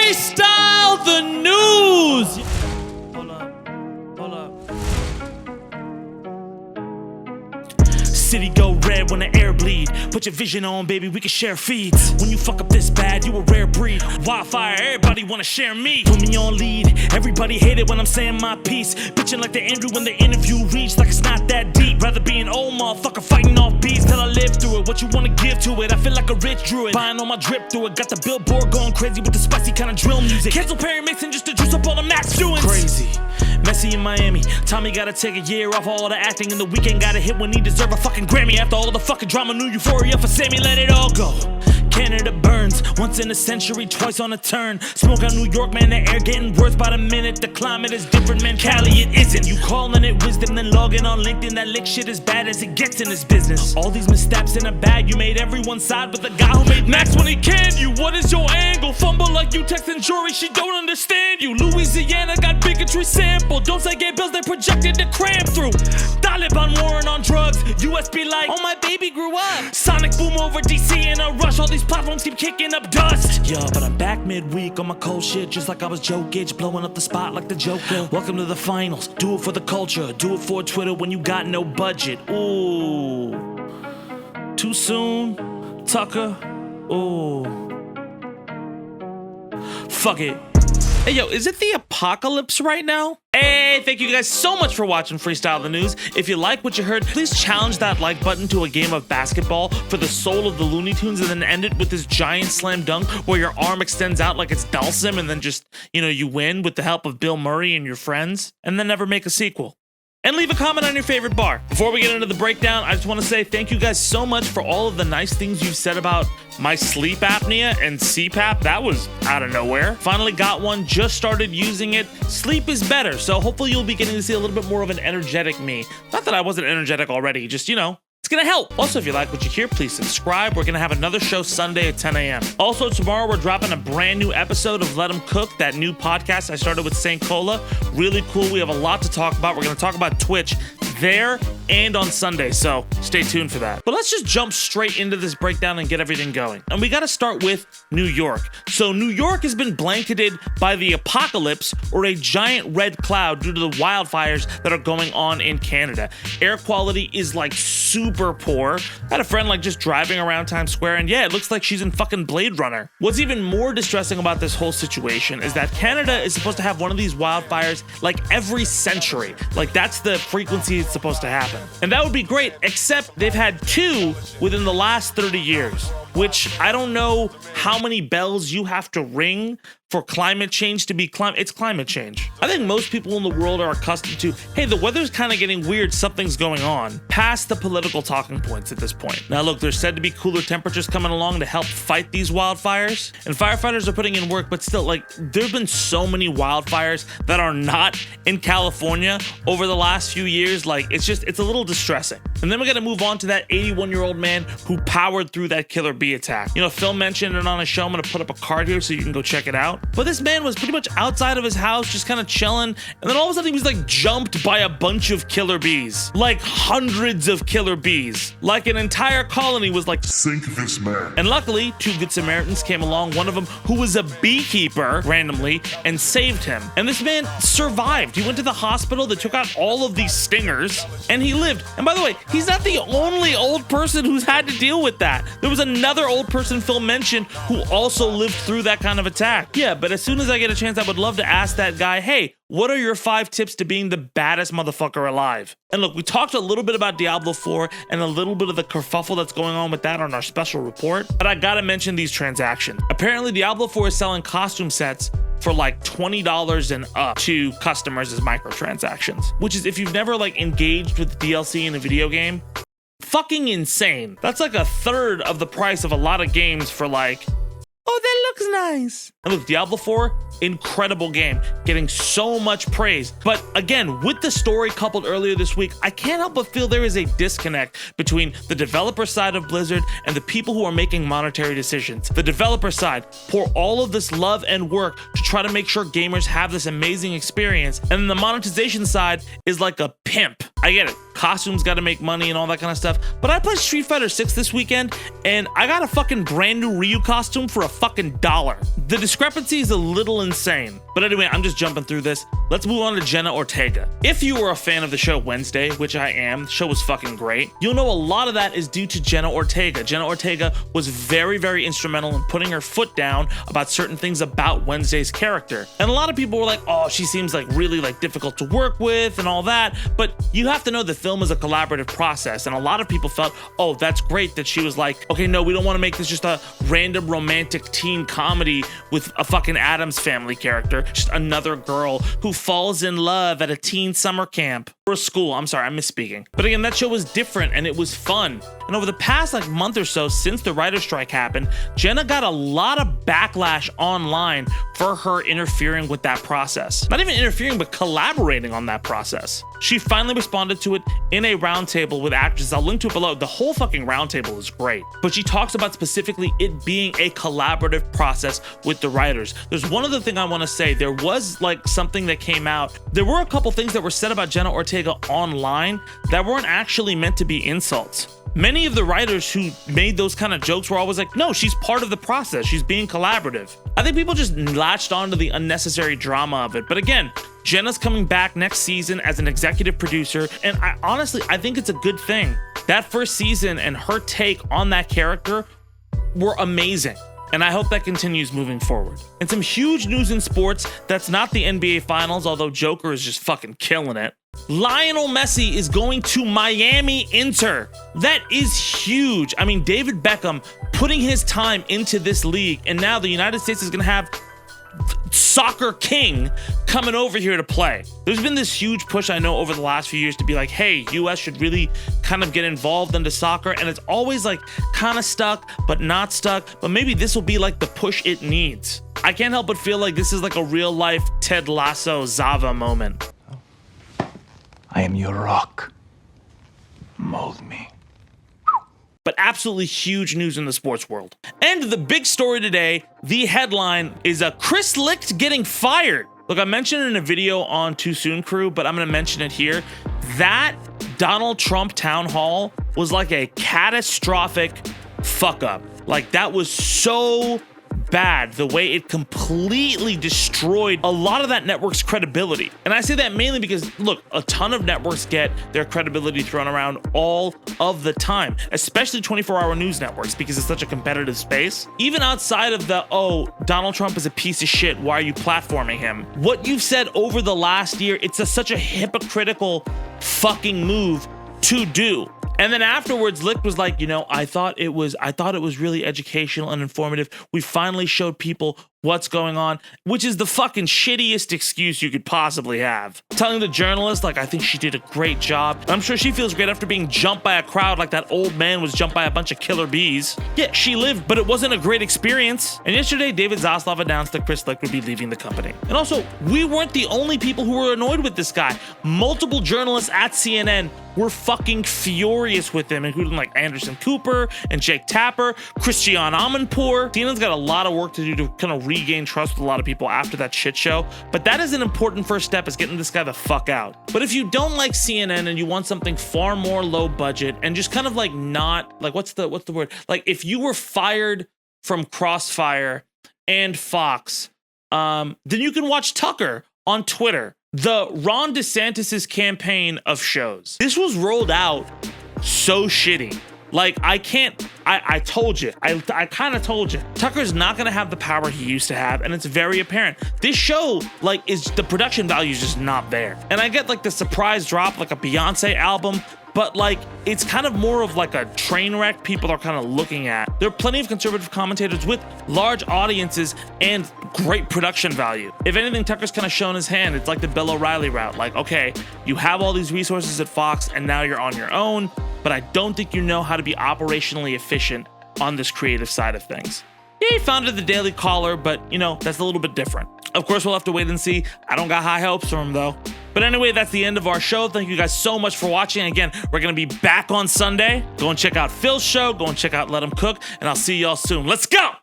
Freestyle the news. Pull up. City go red when the air bleed. Put your vision on, baby, we can share feeds. When you fuck up this bad, you a rare breed. Wildfire, everybody wanna share me. Put me on lead, everybody hate it when I'm saying my piece. Bitching like the Andrew when the interview reached, like it's not that deep. Rather be an old motherfucker fighting off beats till I live through it. What you wanna give to it? I feel like a rich druid, buying on my drip through it. Got the billboard going crazy with the spicy kind of drill music. Cancel Perry mixing just to juice up all the max doings. Crazy, messy in Miami. Tommy gotta take a year off all the acting, and the weekend gotta hit when he deserve a fucking Grammy. After all of the fucking drama, new euphoria for Sammy, let it all go. Canada burns, once in a century, twice on a turn. Smoke out New York, man, the air getting worse by the minute. The climate is different, man, Cali it isn't. You calling it wisdom, then logging on LinkedIn. That lick shit as bad as it gets in this business. All these missteps in a bag, you made everyone side with the guy who made Max when he canned you. What is your angle? Fumble like you texting jury, she don't understand you. Louisiana got bigotry sample. Don't say gay bills, they projected to cram through. Taliban warring on drugs, US be like, oh my baby grew up. Sonic boom over DC in a rush, all these platforms keep kicking up dust. Yeah, but I'm back midweek on my cold shit, just like I was Joe Gage, blowing up the spot like the Joker. Welcome to the finals, do it for the culture, do it for Twitter when you got no budget. Ooh, too soon, Tucker, ooh. Fuck it. Hey yo, is it the apocalypse right now? Hey, thank you guys so much for watching Freestyle the News. If you like what you heard, please challenge that like button to a game of basketball for the soul of the Looney Tunes, and then end it with this giant slam dunk where your arm extends out like it's Dalsim, and then just, you win with the help of Bill Murray and your friends, and then never make a sequel. And leave a comment on your favorite bar. Before we get into the breakdown, I just want to say thank you guys so much for all of the nice things you've said about my sleep apnea and CPAP. That was out of nowhere. Finally got one, just started using it. Sleep is better, so hopefully you'll be getting to see a little bit more of an energetic me. Not that I wasn't energetic already, just, it's gonna help. Also, if you like what you hear, please subscribe. We're gonna have another show Sunday at 10 a.m. Also, tomorrow we're dropping a brand new episode of Let 'Em Cook, that new podcast I started with St. Cola. Really cool. We have a lot to talk about. We're gonna talk about Twitch there and on Sunday, so stay tuned for that. But let's just jump straight into this breakdown and get everything going. And we gotta start with New York. So New York has been blanketed by the apocalypse, or a giant red cloud, due to the wildfires that are going on in Canada. Air quality is like super poor. I had a friend just driving around Times Square, and yeah, it looks like she's in fucking Blade Runner. What's even more distressing about this whole situation is that Canada is supposed to have one of these wildfires like every century. Like that's the frequency it's supposed to happen. And that would be great, except they've had 2 within the last 30 years, which I don't know how many bells you have to ring for climate change to be it's climate change. I think most people in the world are accustomed to, hey, the weather's kind of getting weird, something's going on, past the political talking points at this point. Now look, there's said to be cooler temperatures coming along to help fight these wildfires, and firefighters are putting in work, but still, there've been so many wildfires that are not in California over the last few years. It's a little distressing. And then we gotta move on to that 81-year-old man who powered through that killer bee attack. Phil mentioned it on his show. I'm gonna put up a card here so you can go check it out. But this man was pretty much outside of his house, just kind of chilling, and then all of a sudden he was jumped by a bunch of killer bees. Hundreds of killer bees. An entire colony was sink this man. And luckily, 2 good Samaritans came along, one of them who was a beekeeper randomly, and saved him. And this man survived. He went to the hospital, they took out all of these stingers, and he lived. And by the way, he's not the only old person who's had to deal with that. There was another old person Phil mentioned who also lived through that kind of attack. Yeah, but as soon as I get a chance, I would love to ask that guy, hey, what are your 5 tips to being the baddest motherfucker alive? And look, we talked a little bit about Diablo 4 and a little bit of the kerfuffle that's going on with that on our special report, but I gotta mention these transactions. Apparently, Diablo 4 is selling costume sets for $20 and up to customers as microtransactions, which is, if you've never engaged with DLC in a video game, fucking insane. That's a third of the price of a lot of games for oh, that looks nice. And look, Diablo 4, incredible game, getting so much praise. But again, with the story coupled earlier this week, I can't help but feel there is a disconnect between the developer side of Blizzard and the people who are making monetary decisions. The developer side pour all of this love and work to try to make sure gamers have this amazing experience, and then the monetization side is like a pimp. I get it. Costumes got to make money and all that kind of stuff. But I played Street Fighter 6 this weekend and I got a fucking brand new Ryu costume for a fucking $1. The discrepancy is a little insane. But anyway, I'm just jumping through this. Let's move on to Jenna Ortega. If you were a fan of the show Wednesday, which I am, the show was fucking great, you'll know a lot of that is due to Jenna Ortega. Jenna Ortega was very, very instrumental in putting her foot down about certain things about Wednesday's character. And a lot of people were like, oh, she seems like really like difficult to work with and all that. But you have to know the film is a collaborative process. And a lot of people felt, oh, that's great that she was like, okay, no, we don't want to make this just a random romantic teen comedy with a fucking Addams Family character, just another girl who falls in love at a teen summer camp or a school. I'm sorry, I'm misspeaking. But again, that show was different and it was fun. And over the past like month or so since the writer's strike happened, Jenna got a lot of backlash online for her interfering with that process. Not even interfering, but collaborating on that process. She finally responded to it in a roundtable with actresses. I'll link to it below. The whole fucking roundtable is great. But she talks about specifically it being a collaborative process with the writers. There's one other thing I want to say. There was like something that came out. There were a couple things that were said about Jenna Ortega online that weren't actually meant to be insults. Many of the writers who made those kind of jokes were always like, no, she's part of the process. She's being collaborative. I think people just latched onto the unnecessary drama of it. But again, Jenna's coming back next season as an executive producer. And I think it's a good thing. That first season and her take on that character were amazing. And I hope that continues moving forward. And some huge news in sports that's not the NBA Finals, although Joker is just fucking killing it. Lionel Messi is going to Miami Inter. That is huge. I mean, David Beckham putting his time into this league, and now the United States is going to have soccer king coming over here to play. There's been this huge push, I know, over the last few years to be like, hey, US should really kind of get involved into soccer, and it's always like kind of stuck, but not stuck, but maybe this will be like the push it needs. I can't help but feel like this is like a real life Ted Lasso Zava moment. I am your rock. Mold me. But absolutely huge news in the sports world. And the big story today, the headline is Chris Licht getting fired. Look, I mentioned it in a video on Too Soon Crew, but I'm gonna mention it here. That Donald Trump town hall was like a catastrophic fuck up. Like that was so bad, the way it completely destroyed a lot of that network's credibility. And I say that mainly because, look, a ton of networks get their credibility thrown around all of the time, especially 24-hour news networks, because it's such a competitive space. Even outside of the, oh, Donald Trump is a piece of shit, why are you platforming him? What you've said over the last year, it's such a hypocritical fucking move to do. And then afterwards, Licht was like, you know, I thought it was really educational and informative. We finally showed people what's going on, which is the fucking shittiest excuse you could possibly have. Telling the journalist, like, I think she did a great job. And I'm sure she feels great after being jumped by a crowd like that old man was jumped by a bunch of killer bees. Yeah, she lived, but it wasn't a great experience. And yesterday, David Zaslav announced that Chris Licht would be leaving the company. And also, we weren't the only people who were annoyed with this guy. Multiple journalists at CNN were fucking furious with him, including like Anderson Cooper and Jake Tapper, Christian Amanpour. CNN's got a lot of work to do to kind of regain trust with a lot of people after that shit show, but that is an important first step, is getting this guy the fuck out. But if you don't like CNN and you want something far more low budget and just kind of like not like what's the word, like if you were fired from Crossfire and Fox, then you can watch Tucker on Twitter, the Ron DeSantis's campaign of shows. This was rolled out so shitty. Like, I told you. I kind of told you. Tucker's not going to have the power he used to have, and it's very apparent. This show, like, the production value is just not there. And I get, like, the surprise drop, like a Beyonce album, but, like, it's kind of more of, like, a train wreck people are kind of looking at. There are plenty of conservative commentators with large audiences and great production value. If anything, Tucker's kind of shown his hand. It's like the Bill O'Reilly route. Like, okay, you have all these resources at Fox, and now you're on your own, but I don't think you know how to be operationally efficient on this creative side of things. Yeah, he founded the Daily Caller, but, you know, that's a little bit different. Of course, we'll have to wait and see. I don't got high hopes for him, though. But anyway, that's the end of our show. Thank you guys so much for watching. Again, we're going to be back on Sunday. Go and check out Phil's show. Go and check out Let Him Cook. And I'll see y'all soon. Let's go!